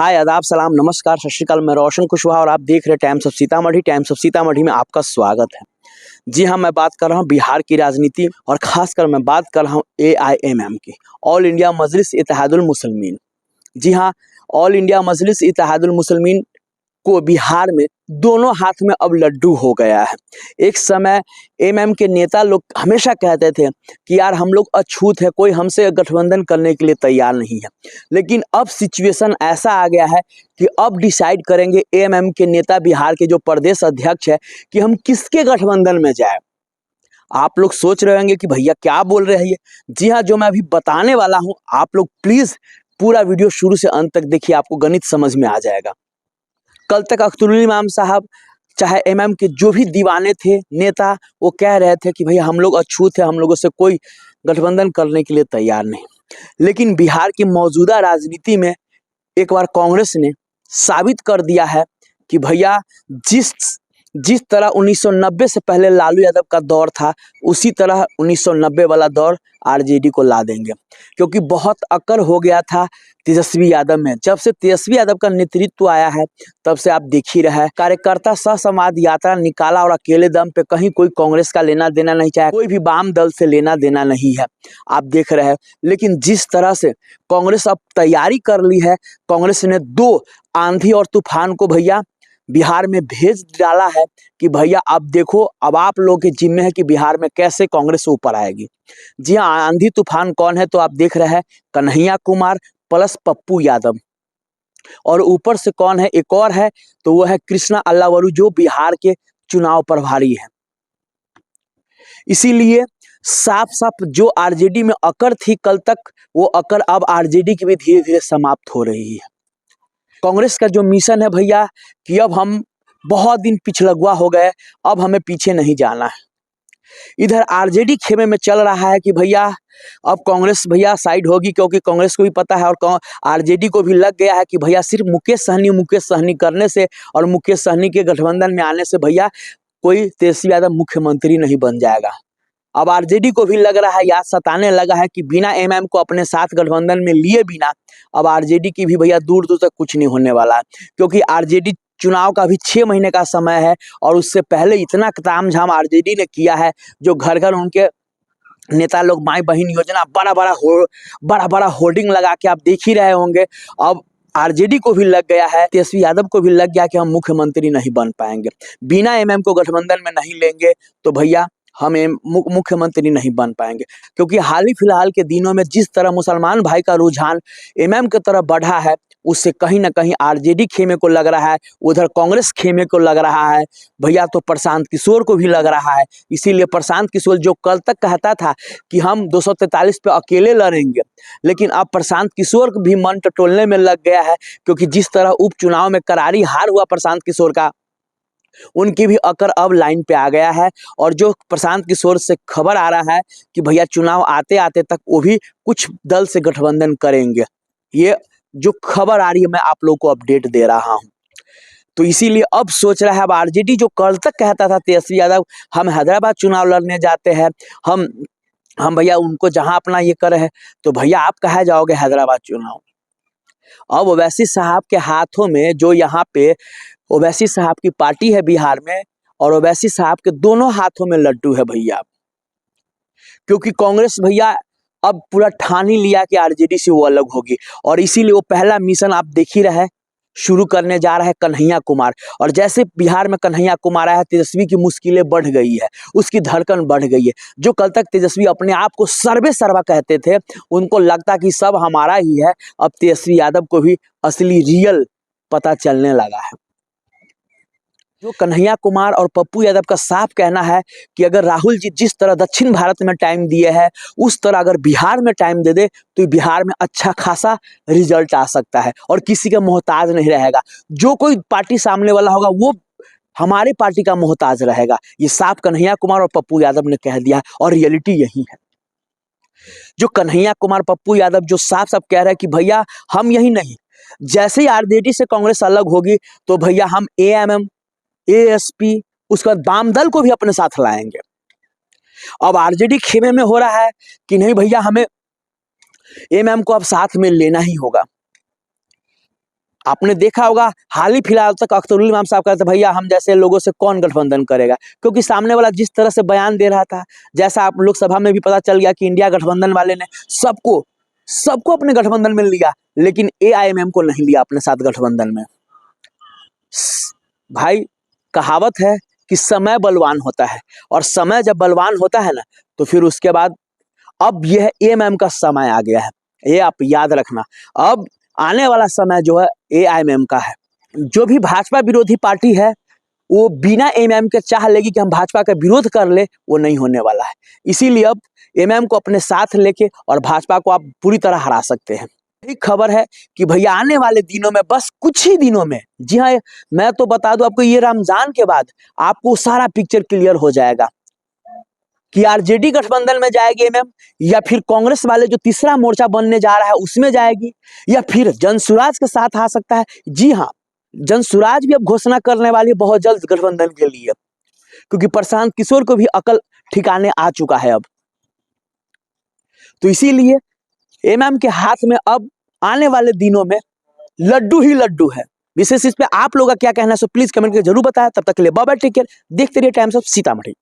हाय, आदाब, सलाम, नमस्कार, सत श्री अकाल। मैं रोशन कुशवाहा और आप देख रहे हैं times of Sitamarhi. Times of Sitamarhi में आपका स्वागत है। जी हाँ, मैं बात कर रहा हूँ बिहार की राजनीति और खासकर मैं बात कर रहा हूँ AIMM की, ऑल इंडिया मजलिस इत्तेहादुल मुसलमीन। जी हाँ, ऑल इंडिया मजलिस इत्तेहादुल मुसलमीन को बिहार में दोनों हाथ में अब लड्डू हो गया है। एक समय एमएम के नेता लोग हमेशा कहते थे कि यार हम लोग अछूत है, कोई हमसे गठबंधन करने के लिए तैयार नहीं है। लेकिन अब सिचुएशन ऐसा आ गया है कि अब डिसाइड करेंगे एमएम के नेता, बिहार के जो प्रदेश अध्यक्ष है, कि हम किसके गठबंधन में जाए। आप लोग सोच रहे होंगे कि भैया क्या बोल रहे हैं ये। जी हाँ, जो मैं अभी बताने वाला हूँ, आप लोग प्लीज पूरा वीडियो शुरू से अंत तक देखिए, आपको गणित समझ में आ जाएगा। कल तक अख्तरुल इमाम साहब, चाहे एमएम के जो भी दीवाने थे नेता, वो कह रहे थे कि भैया हम लोग अछूत है, हम लोगों से कोई गठबंधन करने के लिए तैयार नहीं। लेकिन बिहार की मौजूदा राजनीति में एक बार कांग्रेस ने साबित कर दिया है कि भैया जिस जिस तरह 1990 से पहले लालू यादव का दौर था, उसी तरह 1990 वाला दौर आरजेडी को ला देंगे। क्योंकि बहुत अकड़ हो गया था तेजस्वी यादव में। जब से तेजस्वी यादव का नेतृत्व आया है, तब से आप देख ही रहे हैं, कार्यकर्ता सहसंवाद यात्रा निकाला और अकेले दम पे कहीं कोई कांग्रेस का लेना देना नहीं, चाहे कोई भी वाम दल से लेना देना नहीं है, आप देख रहे हैं। लेकिन जिस तरह से कांग्रेस अब तैयारी कर ली है, कांग्रेस ने 2 आंधी और तूफान को भैया बिहार में भेज डाला है कि भैया अब देखो, अब आप लोगों के जिम्मे है कि बिहार में कैसे कांग्रेस ऊपर आएगी। जी हाँ, आंधी तूफान कौन है तो आप देख रहे हैं, कन्हैया कुमार प्लस पप्पू यादव। और ऊपर से कौन है, एक और है, तो वो है कृष्णा अल्लावरू, जो बिहार के चुनाव प्रभारी है। इसीलिए साफ साफ जो आरजेडी में अकड़ थी कल तक, वो अकड़ अब आरजेडी की भी धीरे धीरे समाप्त हो रही है। कांग्रेस का जो मिशन है भैया, कि अब हम बहुत दिन पिछलगुआ हो गए, अब हमें पीछे नहीं जाना है। इधर आरजेडी खेमे में चल रहा है कि भैया अब कांग्रेस भैया साइड होगी, क्योंकि कांग्रेस को भी पता है और आरजेडी को भी लग गया है कि भैया सिर्फ मुकेश सहनी करने से और मुकेश सहनी के गठबंधन में आने से भैया कोई तेजस्वी यादव मुख्यमंत्री नहीं बन जाएगा। अब आरजेडी को भी लग रहा है, याद सताने लगा है कि बिना एमएम को अपने साथ गठबंधन में लिए बिना अब आरजेडी की भी भैया दूर दूर तक कुछ नहीं होने वाला है। क्योंकि आरजेडी चुनाव का भी 6 महीने का समय है और उससे पहले इतना तामझाम आरजेडी ने किया है, जो घर घर उनके नेता लोग माई बहन योजना बड़ा बड़ा होर्डिंग लगा के आप देख ही रहे होंगे। अब आरजेडी को भी लग गया है, तेजस्वी यादव को भी लग गया कि हम मुख्यमंत्री नहीं बन पाएंगे, बिना एमएम को गठबंधन में नहीं लेंगे तो भैया हम मुख्यमंत्री नहीं बन पाएंगे। क्योंकि हाल ही फिलहाल के दिनों में जिस तरह मुसलमान भाई का रुझान एमएम की तरफ बढ़ा है, उससे कहीं ना कहीं आरजेडी खेमे को लग रहा है, उधर कांग्रेस खेमे को लग रहा है भैया, तो प्रशांत किशोर को भी लग रहा है। इसीलिए प्रशांत किशोर जो कल तक कहता था कि हम 243 पे अकेले लड़ेंगे, लेकिन अब प्रशांत किशोर भी मन टटोलने में लग गया है। क्योंकि जिस तरह उपचुनाव में करारी हार हुआ प्रशांत किशोर का, उनकी भी अकड़ अब लाइन पे आ गया है। और जो प्रशांत किशोर से खबर आ रहा है कि भैया चुनाव आते आते तक वो भी कुछ दल से गठबंधन करेंगे, ये जो खबर आ रही है मैं आप लोगों को अपडेट दे रहा हूं। तो इसीलिए अब सोच रहा है, अब आरजेडी जो कल तक कहता था तेजस्वी यादव हम हैदराबाद चुनाव लड़ने जाते हैं, हम भैया उनको जहां अपना ये करे है, तो भैया आप कहा जाओगे हैदराबाद चुनाव। अब ओवैसी साहब के हाथों में, जो यहाँ पे ओवैसी साहब की पार्टी है बिहार में, और ओवैसी साहब के दोनों हाथों में लड्डू है भैया। क्योंकि कांग्रेस भैया अब पूरा ठान ही लिया कि आरजेडी से वो अलग होगी, और इसीलिए वो पहला मिशन आप देख ही रहे शुरू करने जा रहा है कन्हैया कुमार। और जैसे बिहार में कन्हैया कुमार आया, तेजस्वी की मुश्किलें बढ़ गई है, उसकी धड़कन बढ़ गई है। जो कल तक तेजस्वी अपने आप को सर्वे सर्वा कहते थे, उनको लगता कि सब हमारा ही है, अब तेजस्वी यादव को भी असली रियल पता चलने लगा है। जो कन्हैया कुमार और पप्पू यादव का साफ कहना है कि अगर राहुल जी जिस तरह दक्षिण भारत में टाइम दिए हैं, उस तरह अगर बिहार में टाइम दे दे तो बिहार में अच्छा खासा रिजल्ट आ सकता है और किसी का मोहताज नहीं रहेगा। जो कोई पार्टी सामने वाला होगा वो हमारे पार्टी का मोहताज रहेगा। ये साफ कन्हैया कुमार और पप्पू यादव ने कह दिया और रियलिटी यही है। जो कन्हैया कुमार पप्पू यादव जो साफ साफ कह रहे हैं कि भैया हम यही नहीं, जैसे ही आरजेडी से कांग्रेस अलग होगी तो भैया हम एएमएम, एएसपी, उसके बाद वाम दल को भी अपने साथ लाएंगे। अब आरजेडी खेमे में हो रहा है कि नहीं भैया हमें एमएम को अब साथ में लेना ही होगा। आपने देखा होगा हाल ही फिलहाल तक अख्तरुल इमाम साहब कहते भैया हम जैसे लोगों से कौन गठबंधन करेगा, क्योंकि सामने वाला जिस तरह से बयान दे रहा था, जैसा आप लोकसभा में भी पता चल गया कि इंडिया गठबंधन वाले ने सबको सबको अपने गठबंधन में लिया, लेकिन AIMM को नहीं लिया अपने साथ गठबंधन में। भाई कहावत है कि समय बलवान होता है, और समय जब बलवान होता है ना तो फिर उसके बाद अब यह AMM का समय आ गया है, ये आप याद रखना। अब आने वाला समय जो है AIMM का है। जो भी भाजपा विरोधी पार्टी है वो बिना AMM के चाह लेगी कि हम भाजपा का विरोध कर ले, वो नहीं होने वाला है। इसीलिए अब AMM को अपने साथ लेके और भाजपा को आप पूरी तरह हरा सकते हैं। यही खबर है कि भैया आने वाले दिनों में, बस कुछ ही दिनों में, जी हाँ मैं तो बता दूं आपको, ये रमजान के बाद आपको सारा पिक्चर क्लियर हो जाएगा कि RJD गठबंधन में जाएगी AMM, या फिर कांग्रेस वाले जो तीसरा मोर्चा बनने जा रहा है उसमें जाएगी, या फिर जनसुराज के साथ आ सकता है। जी हाँ, जनसुराज भी अब घोषणा करने वाली है बहुत जल्द गठबंधन के लिए, क्योंकि प्रशांत किशोर को भी अकल ठिकाने आ चुका है अब। तो इसीलिए AMM के हाथ में अब आने वाले दिनों में लड्डू ही लड्डू है। विशेष इस पे आप लोगों का क्या कहना है, सो प्लीज कमेंट करके जरूर बताएं। तब तक के लिए बाय बाय, टेक केयर, देखते रहिए टाइम्स ऑफ सीतामढ़ी।